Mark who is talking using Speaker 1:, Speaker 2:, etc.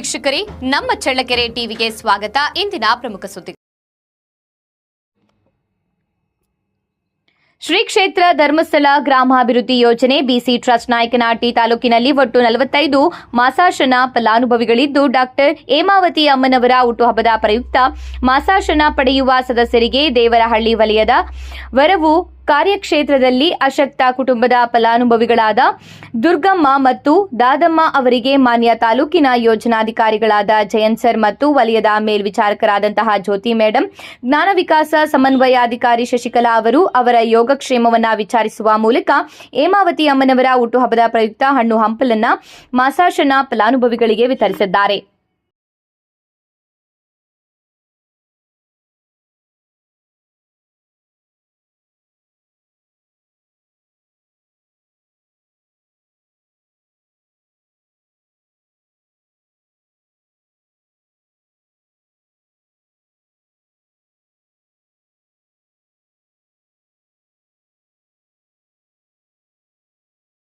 Speaker 1: ವೀಕ್ಷಕರೇ, ನಮ್ಮ ಚಳ್ಳಕೆರೆ ಟಿವಿಗೆ ಸ್ವಾಗತ. ಇಂದಿನ ಪ್ರಮುಖ ಸುದ್ದಿ. ಶ್ರೀ ಕ್ಷೇತ್ರ ಧರ್ಮಸ್ಥಳ ಗ್ರಾಮಾಭಿವೃದ್ಧಿ ಯೋಜನೆ ಬಿಸಿ ಟ್ರಸ್ಟ್ ನಾಯಕನಹಟ್ಟಿ ತಾಲೂಕಿನಲ್ಲಿ ಒಟ್ಟು 45 ಮಾಸಾಶನ ಫಲಾನುಭವಿಗಳಿದ್ದು, ಡಾಕ್ಟರ್ ಹೇಮಾವತಿ ಅಮ್ಮನವರ ಹುಟ್ಟುಹಬ್ಬದ ಪ್ರಯುಕ್ತ ಮಾಸಾಶನ ಪಡೆಯುವ ಸದಸ್ಯರಿಗೆ ದೇವರಹಳ್ಳಿ ವಲಯದ ವರವು ಕಾರ್ಯಕ್ಷೇತ್ರದಲ್ಲಿ ಅಶಕ್ತ ಕುಟುಂಬದ ಫಲಾನುಭವಿಗಳಾದ ದುರ್ಗಮ್ಮ ಮತ್ತು ದಾದಮ್ಮ ಅವರಿಗೆ ಮಾನ್ಯ ತಾಲೂಕಿನ ಯೋಜನಾಧಿಕಾರಿಗಳಾದ ಜಯಂತ್ ಸರ್ ಮತ್ತು ವಲಯದ ಮೇಲ್ವಿಚಾರಕರಾದಂತಹ ಜ್ಯೋತಿ ಮೇಡಂ, ಜ್ಞಾನ ವಿಕಾಸ ಸಮನ್ವಯಾಧಿಕಾರಿ ಶಶಿಕಲಾ ಅವರು ಅವರ ಯೋಗಕ್ಷೇಮವನ್ನು ವಿಚಾರಿಸುವ ಮೂಲಕ ಹೇಮಾವತಿ ಅಮ್ಮನವರ ಹುಟ್ಟುಹಬ್ಬದ ಪ್ರಯುಕ್ತ ಹಣ್ಣು ಹಂಪಲನ್ನ ಮಾಸಾಶನ ಫಲಾನುಭವಿಗಳಿಗೆ ವಿತರಿಸಿದ್ದಾರೆ.